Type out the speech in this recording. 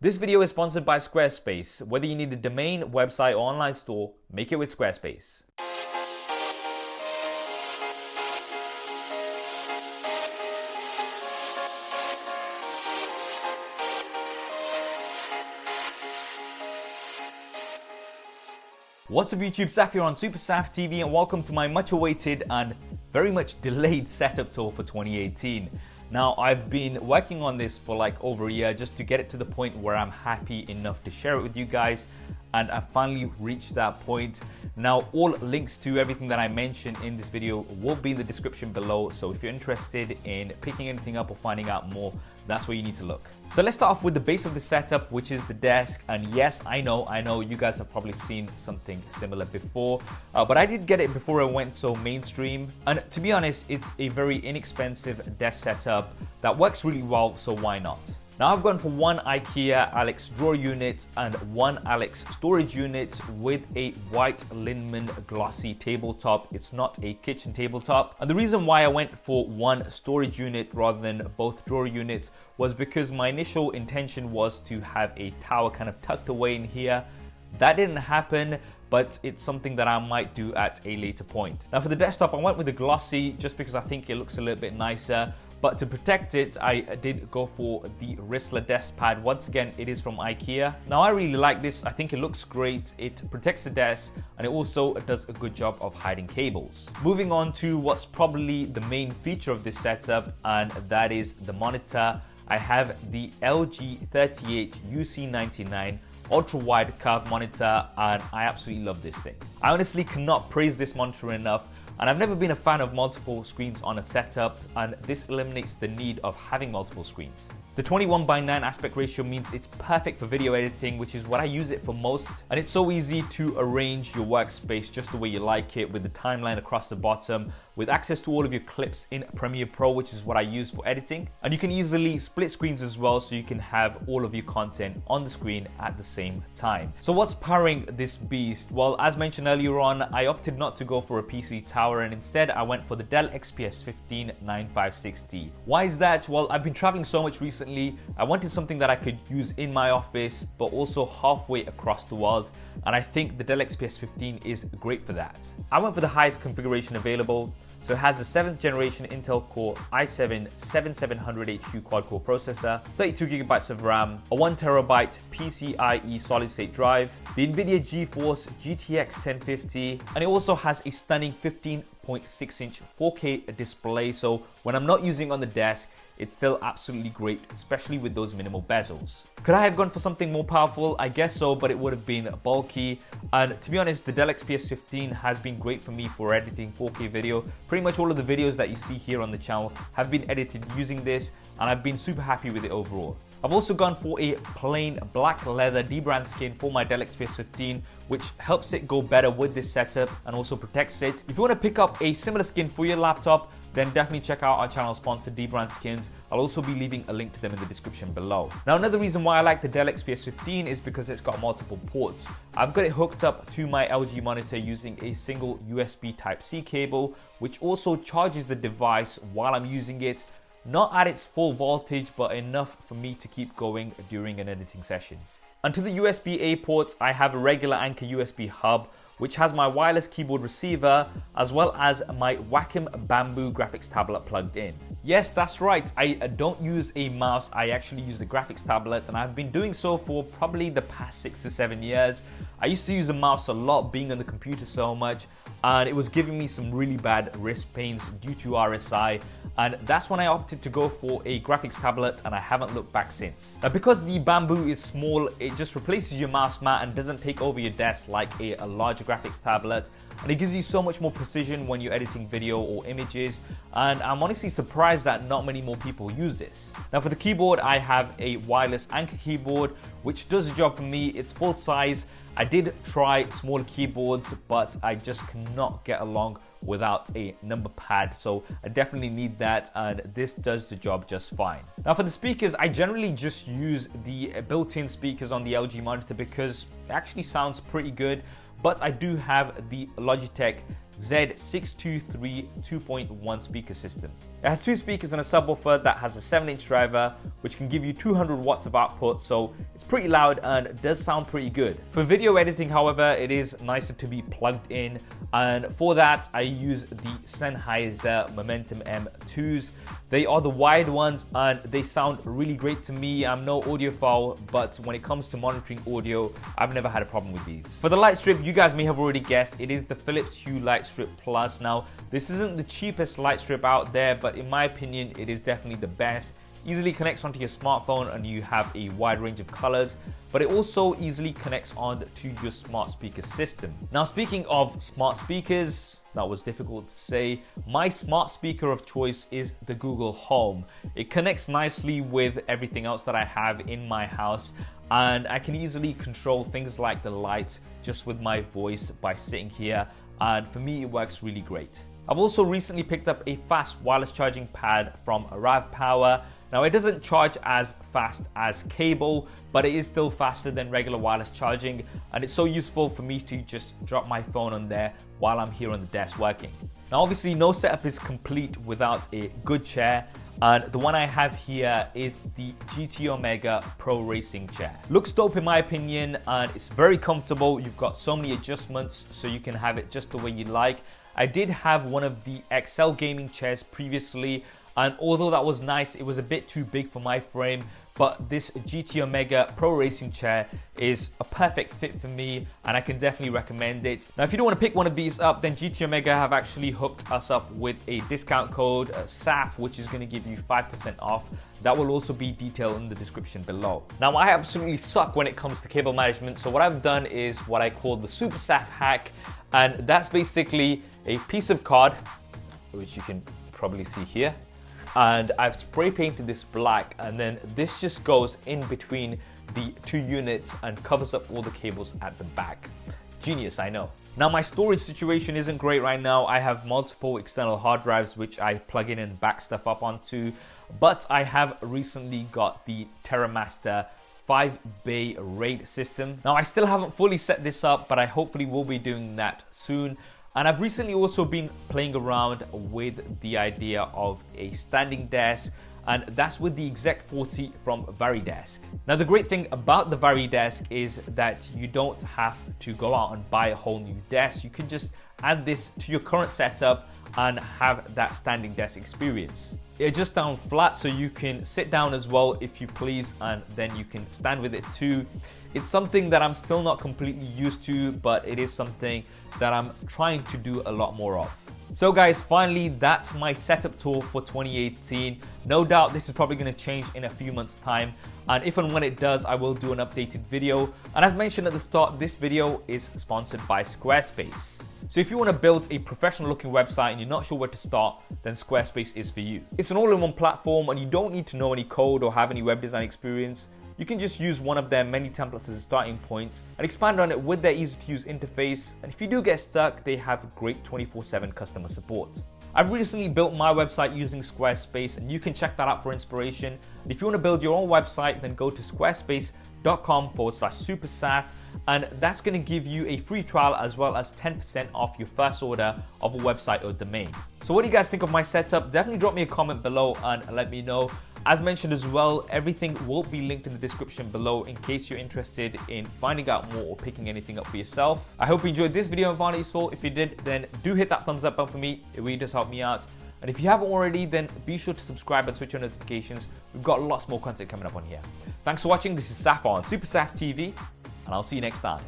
This video is sponsored by Squarespace. Whether you need a domain, website, or online store, make it with Squarespace. What's up YouTube, Saf here on SuperSaf TV, and welcome to my much awaited and very much delayed setup tour for 2018. Now, I've been working on this for like over a year just to get it to the point where I'm happy enough to share it with you guys, and I finally reached that point. Now, all links to everything that I mentioned in this video will be in the description below, so if you're interested in picking anything up or finding out more, that's where you need to look. So let's start off with the base of the setup, which is the desk. And yes, I know you guys have probably seen something similar before, but I did get it before I went so mainstream. And to be honest, it's a very inexpensive desk setup that works really well, so why not? Now, I've gone for one IKEA ALEX Drawer unit and one ALEX Storage unit with a white LINNMON glossy tabletop. It's not a kitchen tabletop. And the reason why I went for one storage unit rather than both drawer units was because my initial intention was to have a tower kind of tucked away in here. That didn't happen, but it's something that I might do at a later point. Now, for the desktop, I went with the glossy just because I think it looks a little bit nicer. But to protect it, I did go for the Wristlet Desk Pad. Once again, it is from IKEA. Now, I really like this. I think it looks great. It protects the desk, and it also does a good job of hiding cables. Moving on to what's probably the main feature of this setup, and that is the monitor. I have the LG 38 UC99 ultra-wide curved monitor, and I absolutely love this thing. I honestly cannot praise this monitor enough, and I've never been a fan of multiple screens on a setup, and this eliminates the need of having multiple screens. The 21:9 aspect ratio means it's perfect for video editing, which is what I use it for most. And it's so easy to arrange your workspace just the way you like it, with the timeline across the bottom, with access to all of your clips in Premiere Pro, which is what I use for editing. And you can easily split screens as well, so you can have all of your content on the screen at the same time. So what's powering this beast? Well, as mentioned earlier on, I opted not to go for a PC tower, and instead I went for the Dell XPS 159560. Why is that? Well, I've been traveling so much recently. I wanted something that I could use in my office, but also halfway across the world. And I think the Dell XPS 15 is great for that. I went for the highest configuration available. So it has the 7th generation Intel Core i7-7700HQ quad-core processor, 32 GB of RAM, a 1 TB PCIe solid-state drive, the NVIDIA GeForce GTX 1050, and it also has a stunning 15.6-inch 4K display. So when I'm not using it on the desk, it's still absolutely great, especially with those minimal bezels. Could I have gone for something more powerful? I guess so, but it would have been bulky. And to be honest, the Dell XPS 15 has been great for me for editing 4K video. Pretty much all of the videos that you see here on the channel have been edited using this, and I've been super happy with it overall. I've also gone for a plain black leather dbrand skin for my Dell XPS 15, which helps it go better with this setup and also protects it. If you want to pick up a similar skin for your laptop, then definitely check out our channel sponsor dbrand skins. I'll also be leaving a link to them in the description below. Now, another reason why I like the Dell XPS 15 is because it's got multiple ports. I've got it hooked up to my LG monitor using a single USB Type-C cable, which also charges the device while I'm using it. Not at its full voltage, but enough for me to keep going during an editing session. And to the USB-A ports, I have a regular Anker USB hub, which has my wireless keyboard receiver, as well as my Wacom Bamboo graphics tablet plugged in. Yes, that's right, I don't use a mouse, I actually use the graphics tablet, and I've been doing so for probably the past 6 to 7 years. I used to use a mouse a lot, being on the computer so much, and it was giving me some really bad wrist pains due to RSI, and that's when I opted to go for a graphics tablet, and I haven't looked back since. Now, because the Bamboo is small, it just replaces your mouse mat and doesn't take over your desk like a larger graphics tablet, and it gives you so much more precision when you're editing video or images, and I'm honestly surprised that not many more people use this. Now, for the keyboard, I have a wireless Anker keyboard, which does the job for me. It's full size. I did try smaller keyboards, but I just cannot get along without a number pad, so I definitely need that, and this does the job just fine. Now, for the speakers, I generally just use the built-in speakers on the LG monitor because it actually sounds pretty good. but I do have the Logitech Z623 2.1 speaker system. It has two speakers and a subwoofer that has a 7-inch driver, which can give you 200 watts of output, so it's pretty loud and does sound pretty good. For video editing, however, it is nicer to be plugged in, and for that I use the Sennheiser Momentum M2s. They are the wired ones and they sound really great to me. I'm no audiophile, but when it comes to monitoring audio, I've never had a problem with these. For the Lightstrip, you guys may have already guessed, it is the Philips Hue Lightstrip Plus. Now, this isn't the cheapest Lightstrip out there, but in my opinion, it is definitely the best. Easily connects onto your smartphone and you have a wide range of colors, but it also easily connects on to your smart speaker system. Now, speaking of smart speakers, that was difficult to say. My smart speaker of choice is the Google Home. It connects nicely with everything else that I have in my house, and I can easily control things like the lights just with my voice by sitting here, and for me it works really great. I've also recently picked up a fast wireless charging pad from RAVPower. Now, it doesn't charge as fast as cable, but it is still faster than regular wireless charging, and it's so useful for me to just drop my phone on there while I'm here on the desk working. Now, obviously, no setup is complete without a good chair, and the one I have here is the GT Omega Pro Racing chair. Looks dope in my opinion, and it's very comfortable. You've got so many adjustments, so you can have it just the way you like. I did have one of the XL gaming chairs previously, and although that was nice, it was a bit too big for my frame, but this GT Omega Pro Racing chair is a perfect fit for me, and I can definitely recommend it. Now, if you don't want to pick one of these up, then GT Omega have actually hooked us up with a discount code, SAF, which is going to give you 5% off. That will also be detailed in the description below. Now, I absolutely suck when it comes to cable management, so what I've done is what I call the SuperSaf hack, and that's basically a piece of card, which you can probably see here, and I've spray painted this black, and then this just goes in between the two units and covers up all the cables at the back. Genius, I know. Now, my storage situation isn't great right now. I have multiple external hard drives which I plug in and back stuff up onto, but I have recently got the TerraMaster 5-bay RAID system. Now, I still haven't fully set this up, but I hopefully will be doing that soon. And I've recently also been playing around with the idea of a standing desk, and that's with the EXEC 40 from VariDesk. Now, the great thing about the VariDesk is that you don't have to go out and buy a whole new desk. You can just add this to your current setup and have that standing desk experience. It adjusts down flat, so you can sit down as well if you please, and then you can stand with it too. It's something that I'm still not completely used to, but it is something that I'm trying to do a lot more of. So guys, finally, that's my setup tour for 2018. No doubt this is probably going to change in a few months' time, and if and when it does, I will do an updated video. And as mentioned at the start, this video is sponsored by Squarespace. So if you want to build a professional looking website and you're not sure where to start, then Squarespace is for you. It's an all-in-one platform, and you don't need to know any code or have any web design experience. You can just use one of their many templates as a starting point and expand on it with their easy-to-use interface. And if you do get stuck, they have great 24/7 customer support. I've recently built my website using Squarespace, and you can check that out for inspiration. And if you want to build your own website, then go to squarespace.com/SuperSaf, and that's going to give you a free trial as well as 10% off your first order of a website or domain. So what do you guys think of my setup? Definitely drop me a comment below and let me know. As mentioned as well, everything will be linked in the description below in case you're interested in finding out more or picking anything up for yourself. I hope you enjoyed this video and found it useful. If you did, then do hit that thumbs up button for me. It really does help me out. And if you haven't already, then be sure to subscribe and switch on notifications. We've got lots more content coming up on here. Thanks for watching. This is Saf on SuperSaf TV, and I'll see you next time.